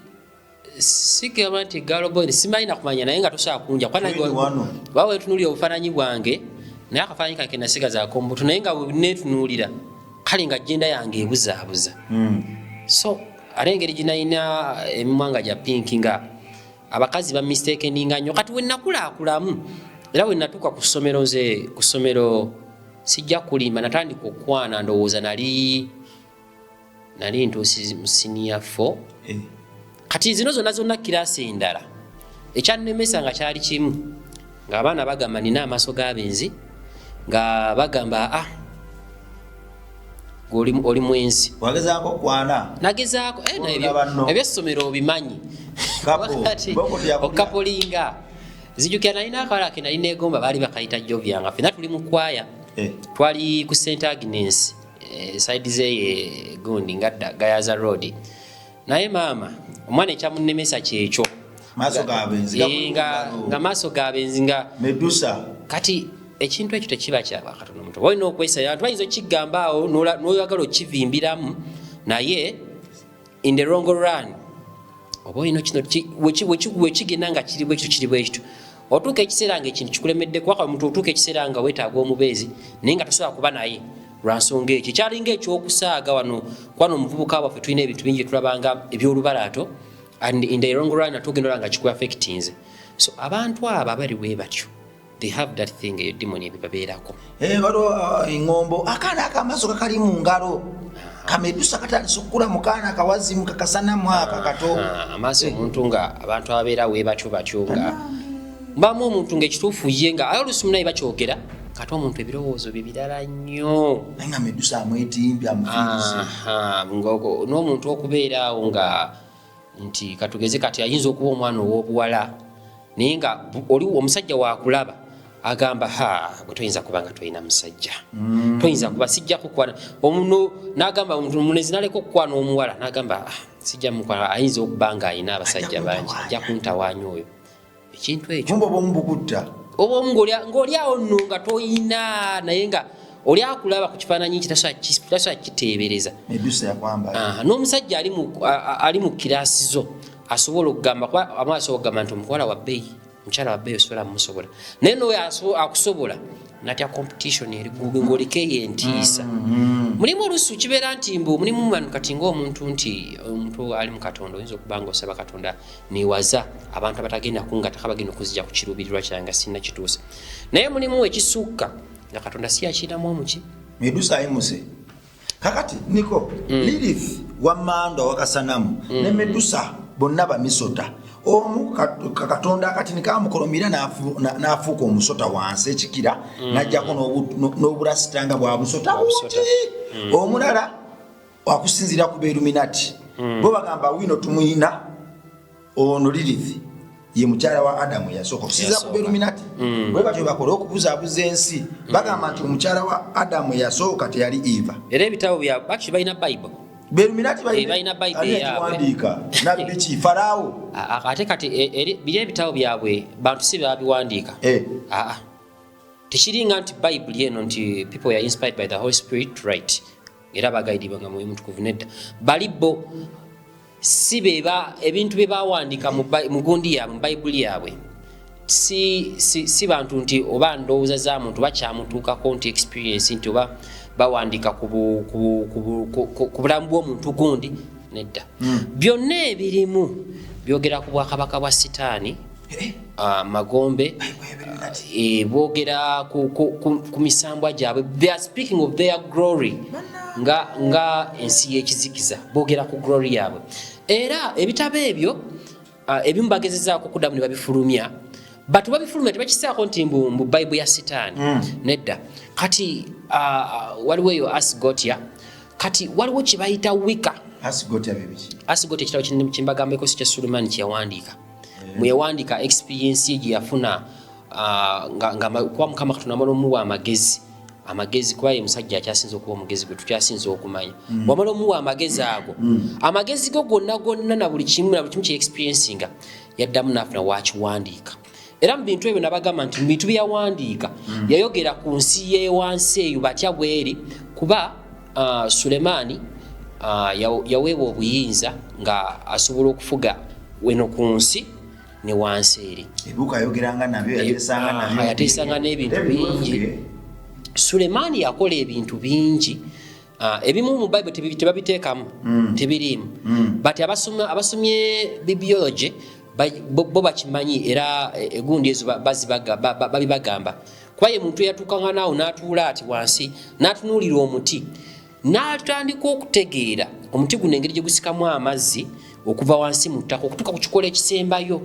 sigamba nti galoboy simanyi nakumanya naye nga tosobola kunja kuba wetunuulira obufaananyi bwange naye akafaananyi kange nasigazaako mubuto naye nga wenetunuulira kale nga jenda yange ebuzaabuza so ate engeri ginalina emimwanga gya pinki nga abakazi bamistakeninga nnyo kati wenakulakulamu era wenatuuka ku ssomero nze ku ssomero sijja kulimba natandika okwana ndowooza nali ntuusi mu senior 4 kati zino zonna kiraasi endala ekyannemesa nga kyali kimu ng'abaana bagamba nina amaaso g'abenzi nga bagamba oli mwenzi wagezaako okwana nagezaako ebyessomero obimanyi okapolinga zijukira nalina akawala ke nali negomba baali bakayita jovyanga fena tuli mu kwaya twali ku St Agnes side zeye gundi ngadda Gayaza Road naye maama omwana ekyamunnemesa kyekyo maaso g'abenzi nga maaso g'abenzi nga Medusa kati ekintu ekyo tekiba kya Katonda omuntu walina okwesaya abantu bayinza okigamba awo n'oyagala okivimbiramu naye in the long run oba olina kino wekigenda nga kiri bwekito otuuka ekiseera nga ekintu kikulemedde kubaka omuntu otuuka ekiseera nga weetaaga omubeezi naye nga tosobola kuba naye lwansonga ekyo kyalinga ekyokusaaga wano kwana omuvubuka waffe tulina ebintu bingi tulabanga ebyolubalaato and in the long run atugenda nga kiku affectinze so abantu abo abali bwe batyo they have that thing eyo demoni ebibabeerako waliwo eŋŋombo akaana akamaaso kakali mu ngalo kamedusa katandise okukula mu kaana akawazimu kakasanamu aka kato amaaso omuntu nga abantu ababeera we batyo nga mbamu omuntu ng'ekituufu ye nga oluusi munaye bakyogera kati omuntu ebirowoozo bye birala nnyo naye nga medusa amwetimbye amufiirize n'omuntu okubeera awo nga nti katugeze kati ayinza okuba omwana ow'obuwala naye nga oli omusajja waakulaba agamba bwe toyinza kuba nga tolina musajja toyinza kuba sijja kukwana omuntu n'agamba munezi naleka okukwana omuwala n'agamba sijja mukwana ayinza okuba nga alina abasajja bangi ajja kuntawaanya oyo ekintu ekyo oba ng'oli awo nno nga toyina naye nga oli akulaba ku kifaananyi ki tasobola kiteebereza n'omusajja ali mu kiraasi zo asobola okugamba kuba amaaso okugamba nti omukwala wa bbeeyi mukyala wa bbeeyi osobola mumusobola naye n'oyo akusobola natya competition eri gube ng'oliko ey'entiisa mulimu oluusi kibeera nti mulimu manu kati ng'omuntu nti omuntu ali mu Katonda oyinza okuba nga osaba Katonda newaza abantu abatagenda kungata bagenda okuzija ku kiruubirirwa kyange sinna kituuse naye mulimu ekisukka nga Katonda si yakiramu omuki medusa ayimuse kakati niko Lilith wammando wakasanamu ne medusa bonna bamisota omu Katonda akati nikamukolomira n'afuuka omusota wansi ekikira n'ajjako n'obulasitanga bwa busota bungi omulala wakusinzira ku Beruminati bo bagamba wino tumuyina ono Lilith ye mukyala wa Adamu yasooka okusinzira ku Beruminati bwe batyo bakola okubuzaabuza ensi bagamba nti omukyala wa Adamu yasooka teyali Eva era ebitabo byabwe bakisi balina Bible Beruminati balina Bible yawandiika nabiki Farao ate kati biri ebitabo byabwe bantu si babiwandiika tekiringa nti Bible eno nti people are inspired by the Holy Spirit right era bagaidibwa nga Mwoyo Mutukuvu nedda balibo si beba ebintu bye bawandiika mu gundi yaabwe mu Bible yaabwe si bantu nti oba ndowooza za muntu bakyamutuukako nti experience nti oba bawandiika ku bulamu bw'omuntu gundi nedda byonna ebirimu byogera ku bwakabaka bwa Sitaani magombe boogera ku misambwa gyabwe they are speaking of their glory nga ensi y'ekizikiza boogera ku glory yaabwe era ebitabo ebyo ebimu bagezezaako okuddamu ne babifulumya but babifulumya tebakisaako nti mu Bible ya Sitaani nedda kati waliwo eyo Asgotia kati waliwo kye bayita Wicca Asgotia ekitabo kimbagambeko si kya Sulemaani kyeyawandiika mweyawandiika experience ye gye yafuna kuba Mukama Katonda amala omuwa amagezi kuba ye musajja akyasinza okuba omugezi gwe tukyasinza okumanya wamala omuwa amagezi ago amagezi go gonna na buli kimu kye experiencinga yaddamu n'afuna wakiwandiika era mu bintu ebyo nabagamba nti mu bintu bye yawandiika yayogera ku nsi y'ewansi eyo batya bweri kuba Sulemaani yaweebwa obuyinza nga asobola okufuga weno ku nsi ne wansi eri yateesanga n'ebintu bingi Sulemaani yakola ebintu bingi ebimu mu Bible tebabiteekamu tebiriimu but abasomye bibliology bo bakimanyi era egundi ezo babibagamba kuba ye muntu eyatuukanga naawo n'atuula ati wansi n'atunuulira omuti n'atandika okutegeera omuti guno engeri gye gusikamu amazzi okuva wansi mu ttaka okutuuka ku kikola ekisembayo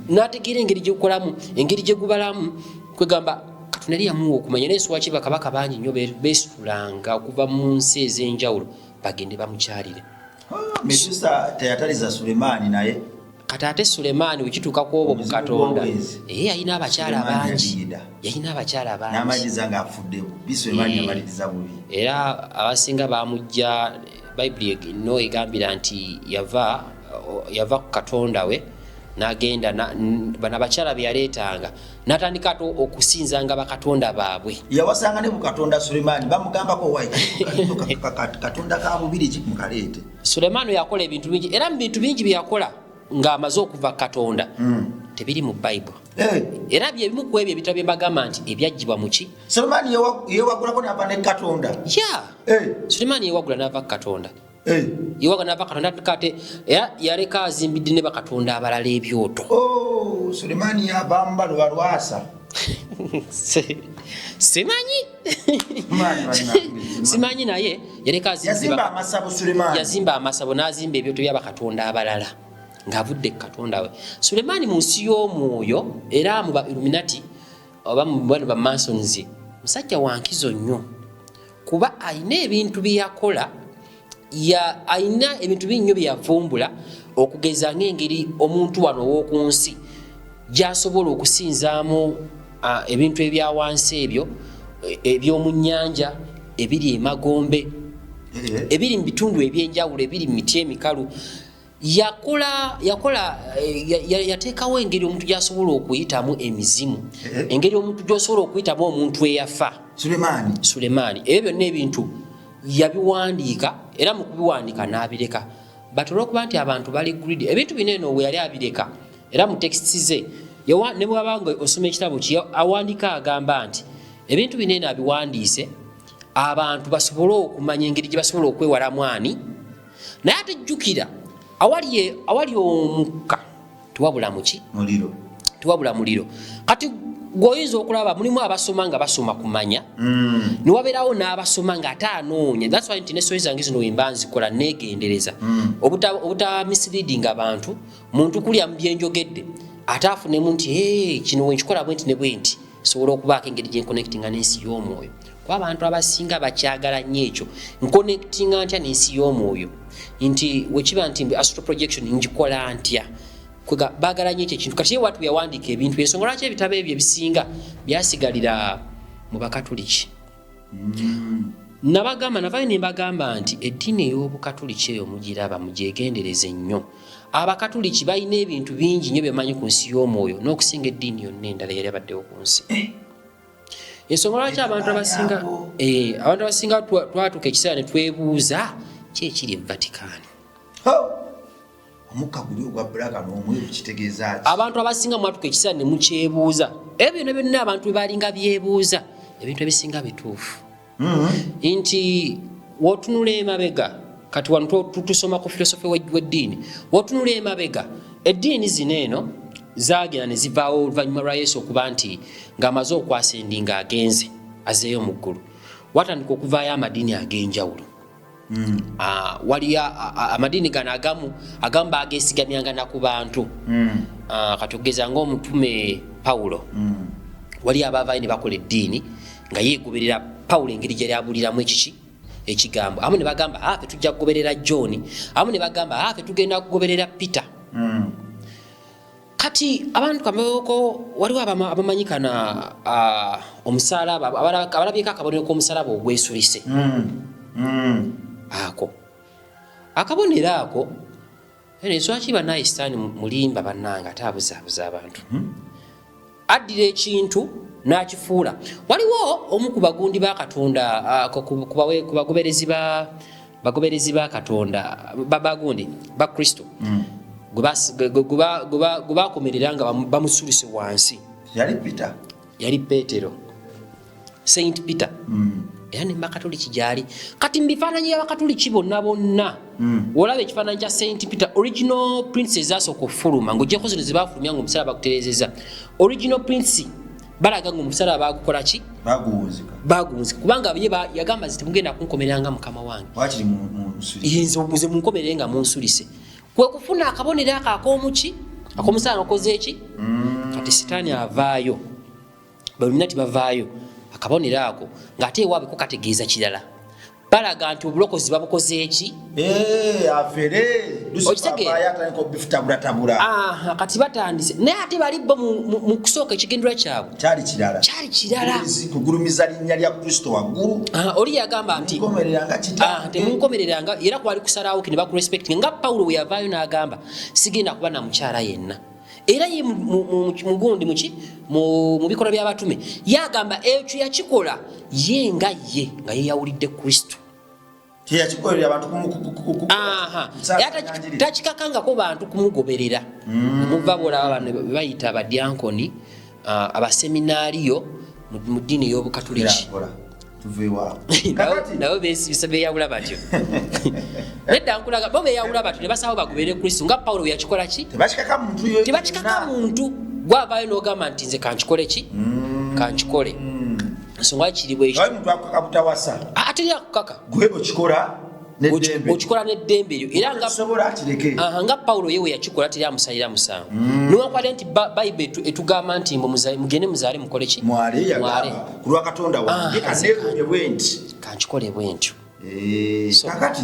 n'ategeera engeri gye gukolamu engeri gye gubalamu kwegamba Katonda yali yamuwa okumanya n'ensuwa ki bakabaka bangi nnyo beesitulanga okuva mu nsi ez'enjawulo bagende bamukyalire Medusa teyataliza Sulemaani naye kati ate Sulemaani wekituuka ku obwo mu Katonda yalina abakyala bangi n'amaliriza ng'afudde Sulemaani yamaliriza bubi era abasinga bamujja Bayibuli no egambira nti yava ku Katonda we n'agenda bana bakyala byaleetanga n'atandika okusinza nga bakatonda baabwe. Yawasanga ne bukatonda Sulemani bamugambako wayi katonda ka bubiri mukaleete. Sulemani yakola ebintu bingi era mu bintu bingi byakola ng'amaze okuva katonda tebiri mu Bible. Era byebimu ku ebyo ebitabo bye bagamba nti ebyaggyibwa mu ki? Sulemani yewagulako n'ava ne katonda. Sulemani yewagula n'ava katonda. Yewagula n'ava katonda kate era yaleka azimbidde ne bakatonda abalala ebyoto. Sulemani yabamba lwalwasa. Simanyi naye yaleka yazimba amasabo Sulemani. Yazimba amasabo n'azimba ebyoto bya bakatonda abalala ng'avudde katonda we. Sulemani mu nsi y'omwoyo era mu ba Illuminati oba mu bano ba Masons musajja wankizo nnyo kuba ayina ebintu bye yakola ayina ebintu binnyo bye yavumbula okugeza ng'engeri omuntu wano ow'oku nsi gy'asobola okusinzaamu ebintu ebya wansi ebyo eby'omu nnyanja ebiri emagombe ebiri mu bitundu ebyenjawulo ebiri mu miti emikalu yateekawo engeri omuntu gy'asobola okuyitamu emizimu engeri omuntu gy'osobola okuyitamu omuntu eyafa. Sulemani ebyo byonna ebintu yabiwandiika era mu kubiwandiika n'abireka but olw'okuba nti abantu bali greedy ebintu bino eno we yali abireka era mu tekisiti ze ne bw'aba nga osoma ekitabo kye awandiika agamba nti ebintu bino eno abiwandiise abantu basobole okumanya engeri gye basobola okwewalamu ani naye ate jjukira awali omukka tewabula muki muliro tewabula muliro kati gwoyinza okulaba mulimu abasoma nga basoma kumanya niwabeerawo n'abasoma nga ate anoonya. That's why nti nesoyi zange zino wemba nzikola neegendereza obuta misleading abantu muntu kulya mu byenjogedde ate afunemu nti kino wenkikola bwe nti ne bwe nti sobola okubaako engeri gyenconnectinga n'ensi y'omwoyo kuba abantu abasinga bakyagala nnyo ekyo nconnectinga ntya n'ensi y'omwoyo nti wekiba nti astral projection ngikola ntya bagala nnyo ekyo ekintu kati ye watu yawandiika ebintu ensonga lwaki ebitabo ebyo ebisinga byasigalira mu bakatuliki. Navayo ne mbagamba nti eddiini ey'obukatuliki eyo mugiraba mugyegendereze nnyo. Abakatuliki balina ebintu bingi nnyo byemanyi ku nsi y'omwoyo n'okusinga eddiini yonna endala yali abaddewo ku nsi. Ensonga lwaki abantu abasinga twatuuka ekiseera ne twebuuza ki ekiri e Vatican. Omukka guli ogwa bbulaka n'omweru kitegeeza ki? Abantu abasinga mwatuuka ekiseera ne mukyebuuza ebyo byonna abantu bwe balinga byebuuza ebintu ebisinga bituufu. Nti wotunula emabega kati wano tusoma ku filosofi w'eddiini wotunula emabega eddiini zino eno zaagenda ne zivaawo oluvannyuma lwa Yesu okuba nti ng'amaze okwasendinga agenze azeeyo mu ggulu watandika okuvaayo amadiini ag'enjawulo. Wali amadiini gano agamu bageesigamyanga na ku bantu kati okugeza ng'omutume Pawulo wali abaavaayo ne bakola eddiini nga yeegoberera Pawulo engeri gye lyabuliramu ekigambo. Abamu ne bagamba ffe tujja kugoberera John, abamu ne bagamba ffe tugenda kugoberera Peter. Kati abantu kamoko waliwo abamanyikana omusalaba abalabyeko akabonero k'omusalaba ogwesulise. Ako akabonero ako ene swaki banaye sitaani mulimba bannanga ate abuzaabuza abantu addira ekintu n'akifuula. Waliwo omu ku bagundi ba Katonda ku bagoberezi ba Katonda bagundi ba Kristo gwe bakomerera nga bamusulise wansi. Yali Petero, Saint Peter. Era ne bakatoliki gyali kati mbifaananyi y'abakatoliki bonna olaba ekifaananyi kya Saint Peter original prince ezasooka okufuluma ng'ogyeko zino ze baafulumya ng'omusalaba bagutereezezza original prince balaga ng'omusalaba bagukola ki baguwunzika kubanga yagamba nti temugenda kunkomerera mukama wange nze munkomerere nga munsulise kwe kufuna akabonero ako ak'omuki ak'omusalaba okoze eki kati sitaani avaayo Balluminati bavaayo akabonero ako ng'ate ewaabwe ko kategeeza kirala balaga nti obulokozi babukoze eki afere kati batandise naye ate bali bo mu kusooka ekigendera kyabwe kyali kirala kugulumiza linnya lya Kristo waggulu. Oli yagamba nti temunkomereranga era kwali kusalawo ki ne bakurespectinga nga Pawulo bwe yavaayo n'agamba sigenda kuba na mukyala yenna era ye mugundi mu bikola by'abatume yagamba ekyo yakikola ye nga yeyawulidde Kristo teyakikolera abantu takikakangako bantu kumugoberera muva bolaba bano bayita abadyankoni abaseminaariyo mu ddiini y'obukatuliki nabo besibisa beyawula batyo nedda nkulaga bo beyawula batyo ne basaba bagobere Kristo nga Pawulo yakikola ki tebakikaka muntu gwavaayo n'ogamba nti nze kankikole ki kankikole nsonga kiri bwekyo ate yakukaka okikola n'eddembe eryo era nga Pawulo yewe yakikola teri amusalira musango niwakwate nti bayibuli etugamba nti mugende muzaale mukole ki kulwa Katonda wange kankikole bwe ntyo kakati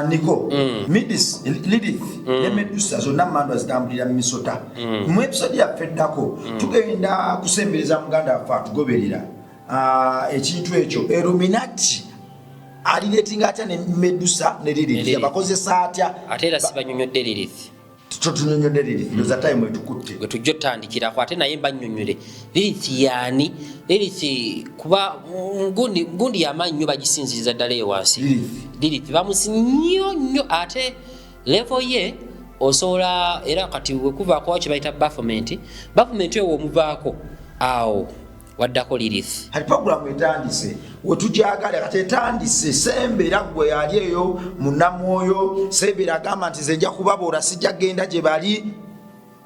Niko Lilith ne Medusa zonna mmandu zitambulira mu misota mu episode yaffe eddako tugenda kusembereza muganda waffe atugoberera ekintu ekyo Illuminati aliretinga atya ne Medusa ne Lilith yabakozesa atya ate era sibanyonyodde Lilith tunyonyodde Lilith ndoza time etukutte gwe tujja otandikirako ate naye mbanyonyole Lilith yaani Lilith kuba gundi yamanyi nnyo bagisinziriza ddala ewansi Lilith bamusinyo ate level ye osobola era kati wekuvaako kye bayita Baphomet eyo womuvaako awo waddako Lilith hali program etandise wetujagala kati etandise sembera gwe yali eyo munamwoyo sembera agamba nti nze nja kubaboora sijja genda gye bali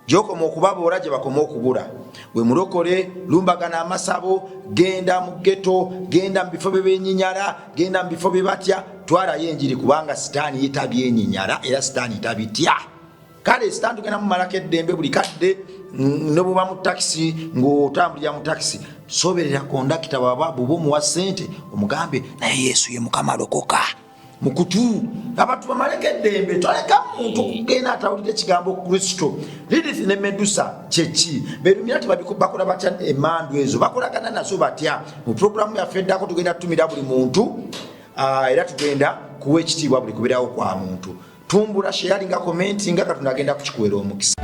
gyokoma okubaboora gye bakoma okubula bwe mulokole lumbagana amasabo genda mu ghetto genda mu bifo byenyinyala genda mu bifo byebatya twalayo enjiri kubanga sitaani yetabye enyinyala era sitaani tabitya kale sitaani tugenda mu malako eddembe buli kadde nobuba mu taxi ng'otambulira mu taxi soberera kondakita baba bubomuwa ssente omugambe naye Yesu ye Mukama lokoka mukutu abantu bamaleko eddembe twaleka muntu kugenda atawulira ekigambo Kristo Lilith ne Medusa kyeki Illuminati bakola batya emandu ezo bakolagana nazo batya mu programu yaffe eddako tugenda tutumira buli muntu era tugenda kuwa ekitiibwa buli kubeerawo kwa muntu tumbula sharing nga commenting nga Katonda agenda kukikuwera omukisa.